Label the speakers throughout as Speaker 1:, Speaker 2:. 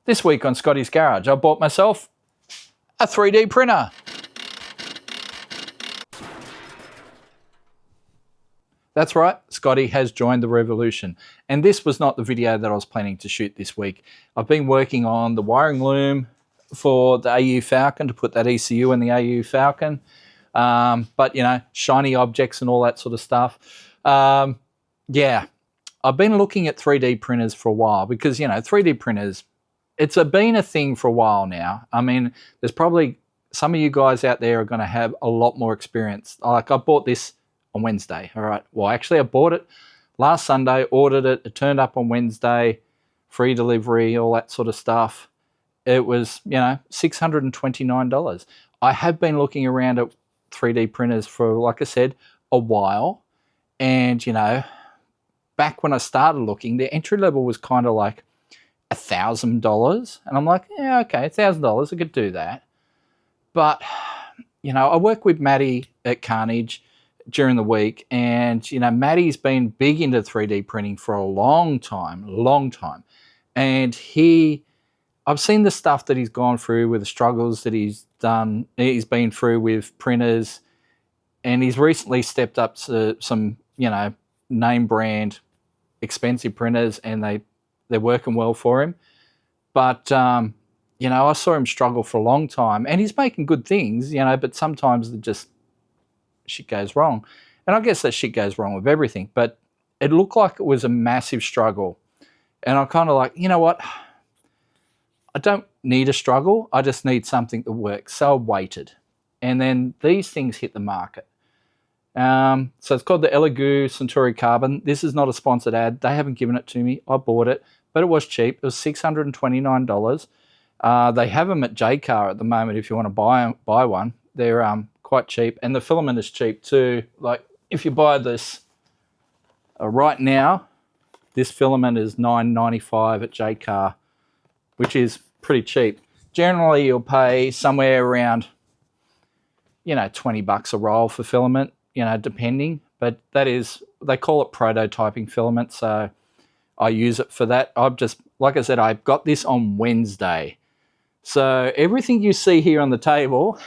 Speaker 1: This week on Scotty's Garage, I bought myself a 3D printer. That's right, Scotty has joined the revolution. And this was not the video that I was planning to shoot this week. I've been working on the wiring loom for the AU Falcon to put that ECU in the AU Falcon. But, you know, shiny objects and all that sort of stuff. Yeah, I've been looking at 3D printers for a while because, you know, 3D printers, it's been a thing for a while now. I mean, there's probably some of you guys out there are going to have a lot more experience. Like I bought this on Wednesday, all right? Well, actually I bought it last Sunday, ordered it, it turned up on Wednesday, free delivery, all that sort of stuff. It was, you know, $629. I have been looking around at 3D printers for, like I said, a while. And, you know, back when I started looking, the entry level was kind of like $1,000. And I'm like, yeah, okay, $1,000, I could do that. But, you know, I work with Matty at Carnage during the week. And, you know, Matty's been big into 3D printing for a long time. And I've seen the stuff that he's gone through with the struggles that he's been through with printers. And he's recently stepped up to some, you know, name brand expensive printers, and they're working well for him. But, you know, I saw him struggle for a long time, and he's making good things, you know, but sometimes shit goes wrong. And I guess that shit goes wrong with everything, but it looked like it was a massive struggle. And I'm kind of like, you know what? I don't need a struggle. I just need something that works. So I waited. And then these things hit the market. So it's called the Elegoo Centauri Carbon. This is not a sponsored ad. They haven't given it to me. I bought it, but it was cheap. It was $629. They have them at JCar at the moment if you want to buy one. They're quite cheap, and the filament is cheap too. Like if you buy this right now, this filament is $9.95 at JCar, which is pretty cheap. Generally, you'll pay somewhere around, you know, $20 a roll for filament, you know, depending. But that is, they call it prototyping filament, so I use it for that. I've just, like I said, I got this on Wednesday. So everything you see here on the table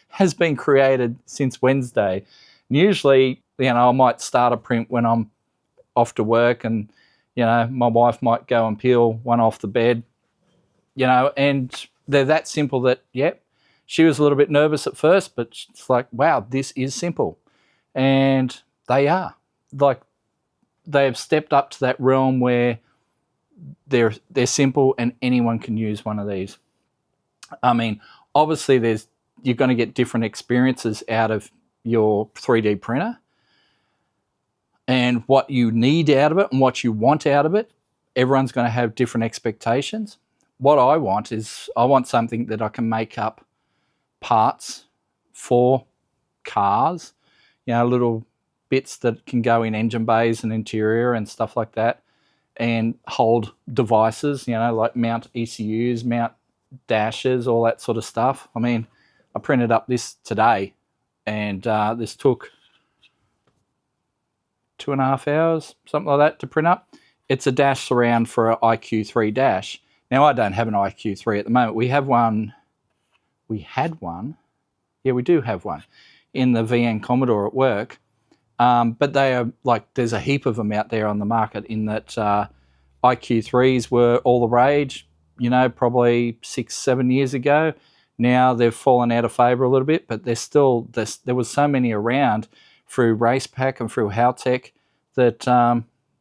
Speaker 1: has been created since Wednesday. And usually, you know, I might start a print when I'm off to work, and, you know, my wife might go and peel one off the bed, you know, and they're that simple that, yep, she was a little bit nervous at first, but it's like, wow, this is simple. And they are. Like, they've stepped up to that realm where they're simple and anyone can use one of these. I mean, obviously you're going to get different experiences out of your 3D printer and what you need out of it and what you want out of it. Everyone's going to have different expectations. What I want is I want something that I can make up parts for cars, you know, little bits that can go in engine bays and interior and stuff like that, and hold devices, you know, like mount ECUs, mount dashes, all that sort of stuff. I mean, I printed up this today, and this took 2.5 hours, something like that, to print up. It's a dash surround for an IQ3 dash. Now, I don't have an IQ3 at the moment. We have one. We had one. Yeah, we do have one in the VN Commodore at work. But they are like, there's a heap of them out there on the market, in that IQ3s were all the rage, you know, probably 6-7 years ago. Now they've fallen out of favour a little bit, but there's still, there was so many around through Racepack and through Haltech that,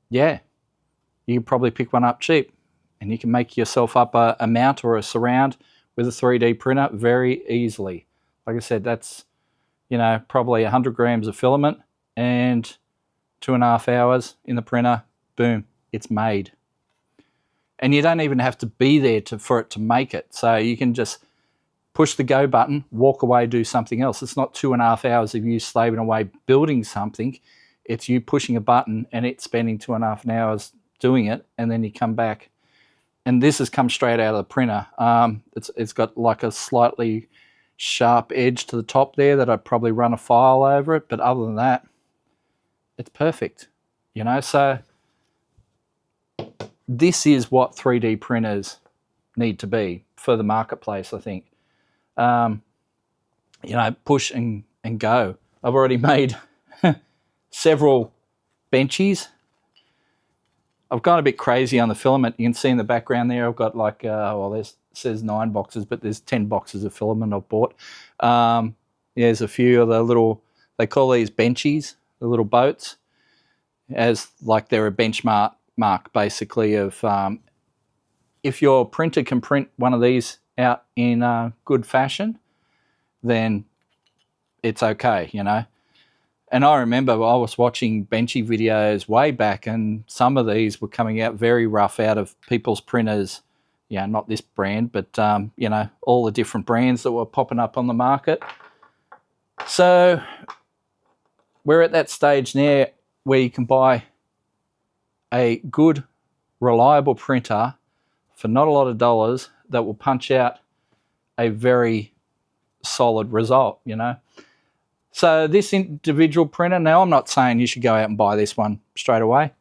Speaker 1: yeah, you could probably pick one up cheap, and you can make yourself up a mount or a surround with a 3D printer very easily. Like I said, that's, you know, probably 100 grams of filament and 2.5 hours in the printer. Boom, it's made. And you don't even have to be there for it to make it. So you can just push the go button, walk away, do something else. It's not 2.5 hours of you slaving away building something. It's you pushing a button and it spending 2.5 hours doing it, and then you come back. And this has come straight out of the printer. It's got like a slightly sharp edge to the top there that I'd probably run a file over it, but other than that, it's perfect, you know. So this is what 3D printers need to be for the marketplace, I think. You know, push and go. I've already made several benchies. I've gone a bit crazy on the filament. You can see in the background there, I've got like, well, it says 9 boxes, but there's 10 boxes of filament I've bought. There's a few of the little, they call these benchies, the little boats, as like they're a benchmark basically of if your printer can print one of these out in good fashion, then it's okay, you know. And I remember I was watching benchy videos way back, and some of these were coming out very rough out of people's printers. Yeah, not this brand, but, you know, all the different brands that were popping up on the market. So we're at that stage now where you can buy a good, reliable printer for not a lot of dollars that will punch out a very solid result, you know. So this individual printer, now I'm not saying you should go out and buy this one straight away.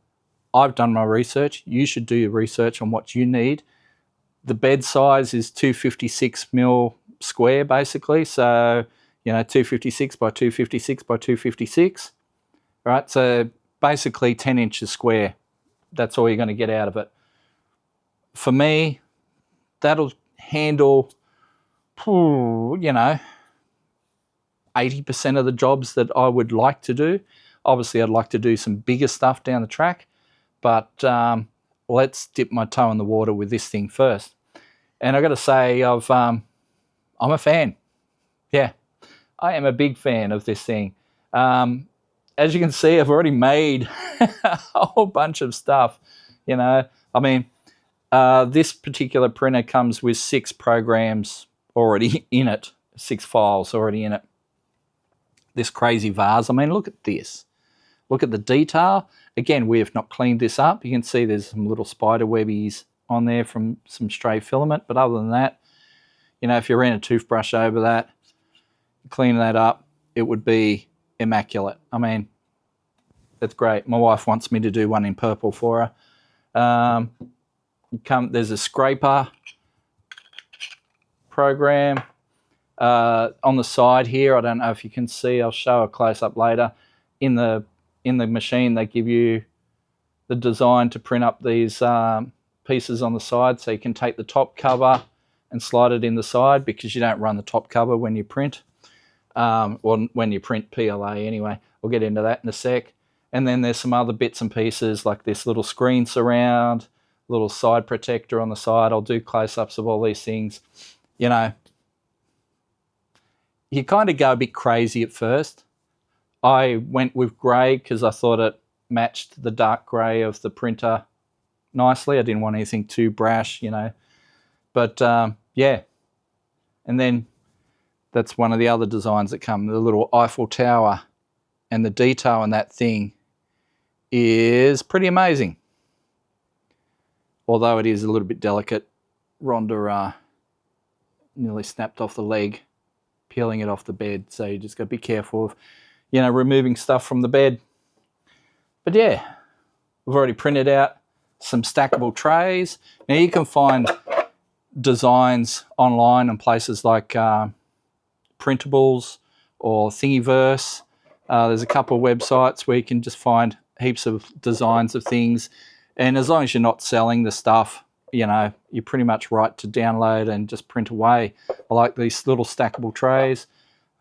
Speaker 1: I've done my research. You should do your research on what you need. The bed size is 256mm square, basically. So, you know, 256 by 256 by 256. Right, so basically 10 inches square. That's all you're going to get out of it. For me, that'll handle, you know, 80% of the jobs that I would like to do. Obviously, I'd like to do some bigger stuff down the track, but let's dip my toe in the water with this thing first. And I've got to say, I'm a fan. Yeah, I am a big fan of this thing. As you can see, I've already made a whole bunch of stuff, you know. I mean, this particular printer comes with 6 programs already in it, 6 files already in it. This crazy vase, I mean, look at this. Look at the detail. Again, we have not cleaned this up. You can see there's some little spider webbies on there from some stray filament, but other than that, you know, if you ran a toothbrush over that, clean that up, it would be immaculate. I mean, it's great. My wife wants me to do one in purple for her. There's a scraper program on the side here. I don't know if you can see. I'll show a close-up later. In the machine, they give you the design to print up these pieces on the side, so you can take the top cover and slide it in the side, because you don't run the top cover when you print. Well, when you print PLA anyway. We'll get into that in a sec. And then there's some other bits and pieces like this little screen surround, little side protector on the side. I'll do close-ups of all these things. You know, you kind of go a bit crazy at first. I went with grey because I thought it matched the dark grey of the printer nicely. I didn't want anything too brash, you know. But, yeah. And then that's one of the other designs that come, the little Eiffel Tower, and the detail in that thing is pretty amazing. Although it is a little bit delicate. Rhonda nearly snapped off the leg, peeling it off the bed, so you just got to be careful of, you know, removing stuff from the bed. But yeah, we've already printed out some stackable trays. Now you can find designs online on places like Printables or Thingiverse. There's a couple of websites where you can just find heaps of designs of things, and as long as you're not selling the stuff, you know, you're pretty much right to download and just print away. I like these little stackable trays.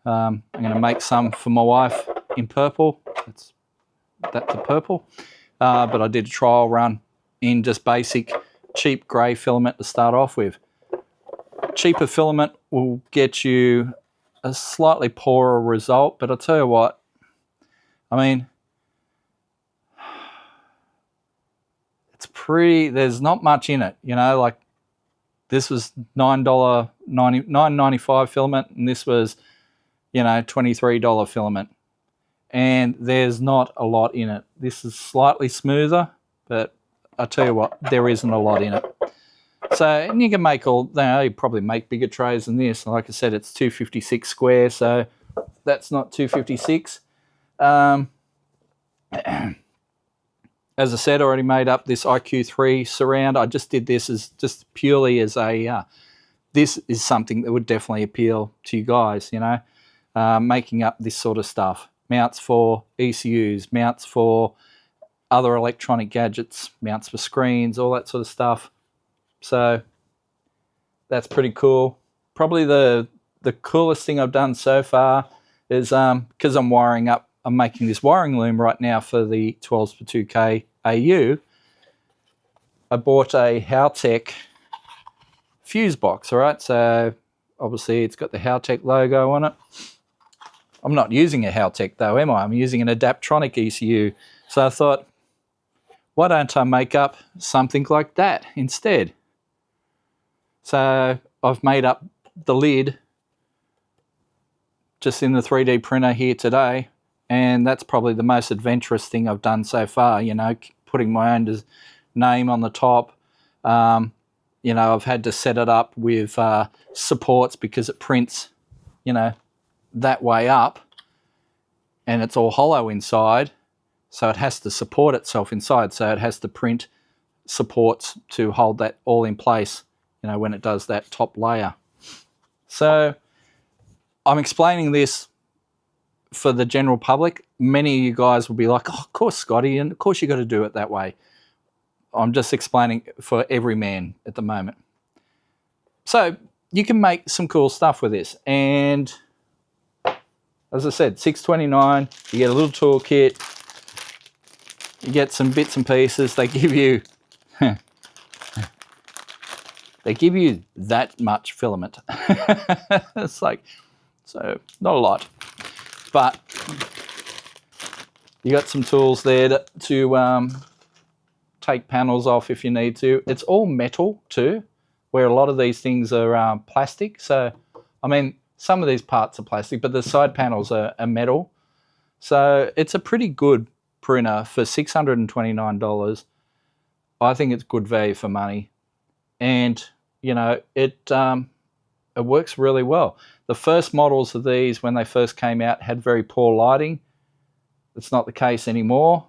Speaker 1: I'm going to make some for my wife in purple. That's the purple. But I did a trial run in just basic cheap grey filament to start off with. Cheaper filament will get you a slightly poorer result, but I'll tell you what, I mean, it's pretty, there's not much in it, you know, like this was $9.95 filament, and this was, you know, $23 filament. And there's not a lot in it. This is slightly smoother, but I'll tell you what, there isn't a lot in it. So, and you can make all, you know, you probably make bigger trays than this. Like I said, it's 256 square, so that's not 256. As I said, I already made up this IQ3 surround. I just did this as just purely as a, this is something that would definitely appeal to you guys, you know, making up this sort of stuff. Mounts for ECUs, mounts for other electronic gadgets, mounts for screens, all that sort of stuff. So that's pretty cool. Probably the coolest thing I've done so far is because I'm making this wiring loom right now for the 12s per 2K AU. I bought a Haltech fuse box, all right? So obviously it's got the Haltech logo on it. I'm not using a Haltech though, am I? I'm using an Adaptronic ECU. So I thought, why don't I make up something like that instead? So I've made up the lid just in the 3D printer here today, and that's probably the most adventurous thing I've done so far, you know, putting my own name on the top. You know, I've had to set it up with supports because it prints, you know, that way up, and it's all hollow inside, so it has to support itself inside, so it has to print supports to hold that all in place, you know, when it does that top layer. So I'm explaining this for the general public. Many of you guys will be like, oh, of course, Scotty, and of course you got to do it that way. I'm just explaining for every man at the moment. So you can make some cool stuff with this. And as I said, $6.29, you get a little toolkit, you get some bits and pieces. They give you that much filament. It's like, so not a lot, but you got some tools there to take panels off if you need to. It's all metal too, where a lot of these things are plastic. So, I mean, some of these parts are plastic, but the side panels are metal. So it's a pretty good printer for $629. I think it's good value for money. And, you know, it works really well. The first models of these, when they first came out, had very poor lighting. It's not the case anymore.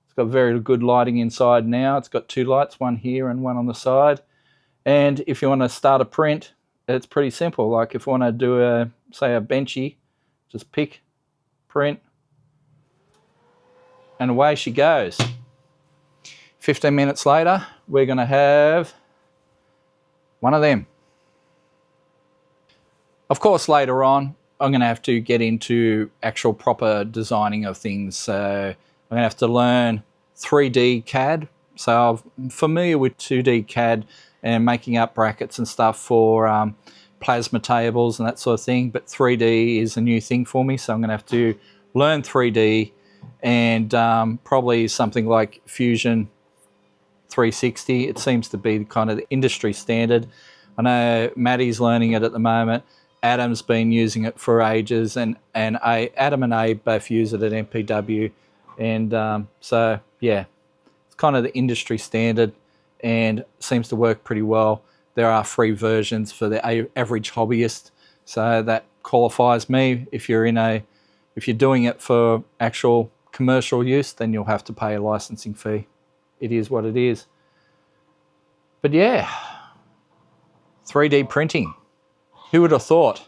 Speaker 1: It's got very good lighting inside now. It's got two lights, one here and one on the side. And if you want to start a print, it's pretty simple. Like if you want to do say a benchy, just pick, print, and away she goes. 15 minutes later, we're going to have one of them. Of course, later on, I'm going to have to get into actual proper designing of things. So I'm going to have to learn 3D CAD. So I'm familiar with 2D CAD and making up brackets and stuff for plasma tables and that sort of thing. But 3D is a new thing for me. So I'm going to have to learn 3D and probably something like Fusion 360. It seems to be kind of the industry standard. I know Maddie's learning it at the moment. Adam's been using it for ages, and Adam and Abe both use it at MPW. And so, yeah, it's kind of the industry standard and seems to work pretty well. There are free versions for the average hobbyist, so that qualifies me. If you're doing it for actual commercial use, then you'll have to pay a licensing fee. It is what it is. But yeah, 3D printing. Who would have thought?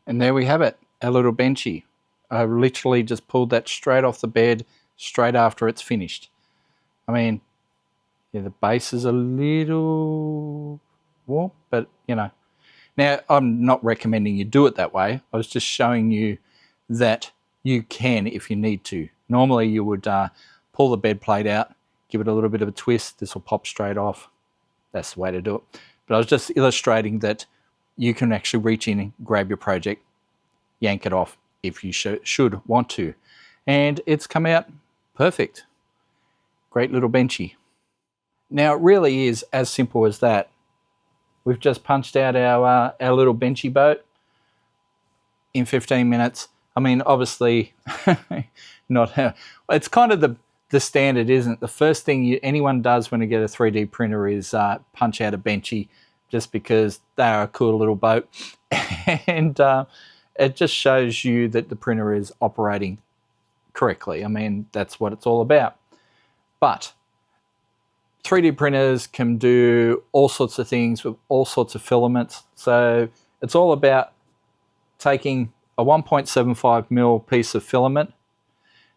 Speaker 1: And there we have it, our little benchy. I literally just pulled that straight off the bed, straight after it's finished. I mean, yeah, the base is a little warm, but you know. Now, I'm not recommending you do it that way. I was just showing you that you can if you need to. Normally, you would pull the bed plate out, give it a little bit of a twist. This will pop straight off. That's the way to do it. But I was just illustrating that you can actually reach in and grab your project, yank it off if you should want to. And it's come out perfect. Great little benchy. Now, it really is as simple as that. We've just punched out our little benchy boat in 15 minutes. I mean, obviously, it's kind of the standard, isn't it? The first thing anyone does when they get a 3D printer is punch out a Benchy, just because they're a cool little boat. And it just shows you that the printer is operating correctly. I mean, that's what it's all about. But 3D printers can do all sorts of things with all sorts of filaments. So it's all about taking a 1.75 mil piece of filament.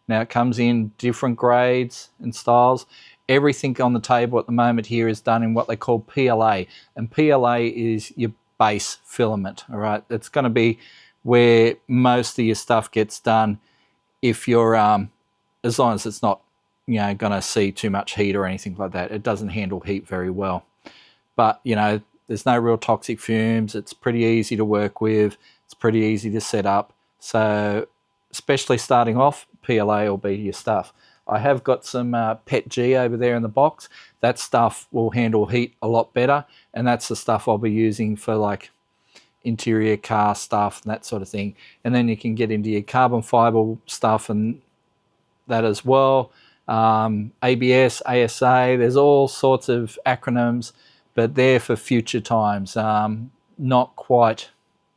Speaker 1: Now it comes in different grades and styles. Everything on the table at the moment here is done in what they call PLA. And PLA is your base filament, all right? It's going to be where most of your stuff gets done if you're, as long as it's not, you know, going to see too much heat or anything like that. It doesn't handle heat very well. But, you know, there's no real toxic fumes. It's pretty easy to work with. It's pretty easy to set up. So, especially starting off, PLA will be your stuff. I have got some PETG over there in the box. That stuff will handle heat a lot better. And that's the stuff I'll be using for like interior car stuff and that sort of thing. And then you can get into your carbon fiber stuff and that as well. ABS, ASA, there's all sorts of acronyms, but they're for future times. Not quite,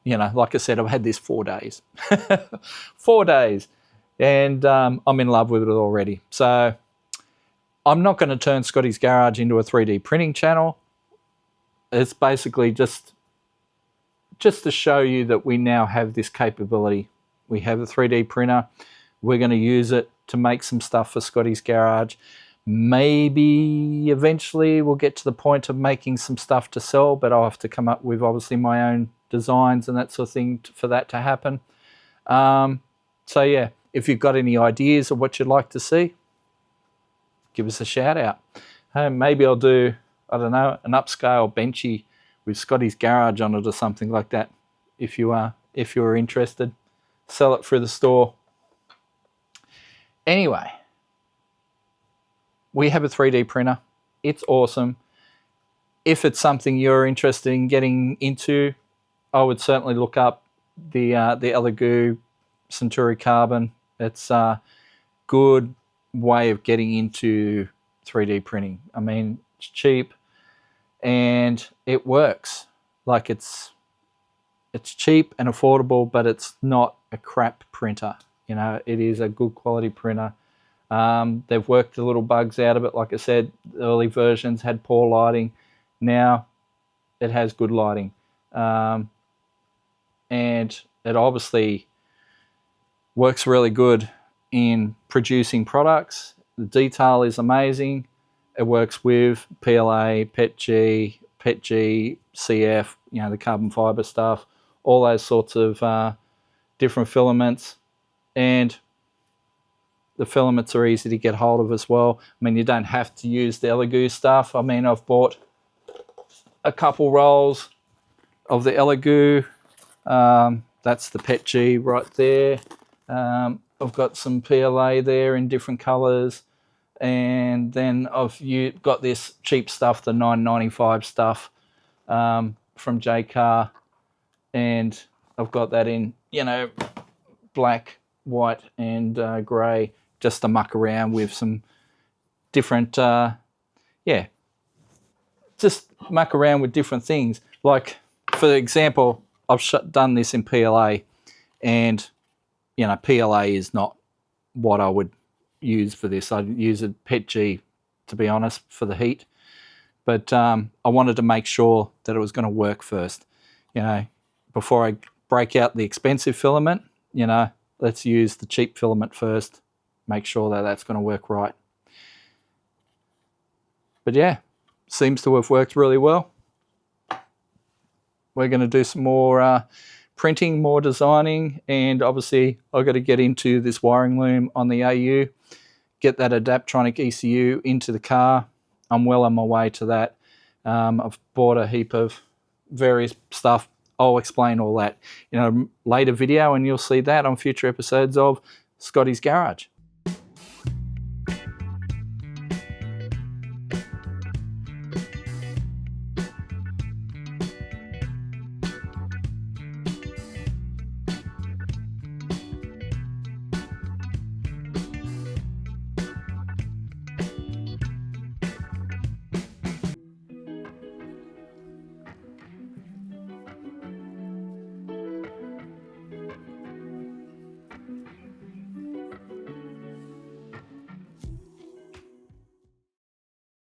Speaker 1: you know, like I said, I've had this 4 days. 4 days. And I'm in love with it already. So I'm not going to turn Scotty's Garage into a 3D printing channel. It's basically just to show you that we now have this capability. We have a 3D printer. We're going to use it to make some stuff for Scotty's Garage. Maybe eventually we'll get to the point of making some stuff to sell, but I'll have to come up with obviously my own designs and that sort of thing for that to happen. So yeah, if you've got any ideas of what you'd like to see, give us a shout out. Maybe I'll do, I don't know, an upscale Benchy with Scotty's Garage on it or something like that. If you are interested, sell it through the store. Anyway, we have a 3D printer. It's awesome. If it's something you're interested in getting into, I would certainly look up the Elegoo Centauri Carbon. It's a good way of getting into 3D printing. I mean, it's cheap and it works. Like it's cheap and affordable, but it's not a crap printer. You know, it is a good quality printer. They've worked the little bugs out of it. Like I said, the early versions had poor lighting. Now it has good lighting. And it obviously works really good in producing products. The detail is amazing. It works with PLA, PETG, CF, you know, the carbon fiber stuff, all those sorts of different filaments. And the filaments are easy to get hold of as well. I mean, you don't have to use the Elegoo stuff. I mean, I've bought a couple rolls of the Elegoo. That's the PETG right there. I've got some PLA there in different colors. And then I've got this cheap stuff, the $9.95 stuff from JCar. And I've got that in, you know, black, white and grey, just to muck around with some different, just muck around with different things. Like, for example, I've done this in PLA, and, you know, PLA is not what I would use for this. I'd use a PETG, to be honest, for the heat. But I wanted to make sure that it was going to work first. You know, before I break out the expensive filament, you know, let's use the cheap filament first, make sure that that's going to work right. But yeah, seems to have worked really well. We're going to do some more printing, more designing, and obviously I've got to get into this wiring loom on the AU, get that Adaptronic ECU into the car. I'm well on my way to that. I've bought a heap of various stuff. I'll explain all that in a later video, and you'll see that on future episodes of Scotty's Garage.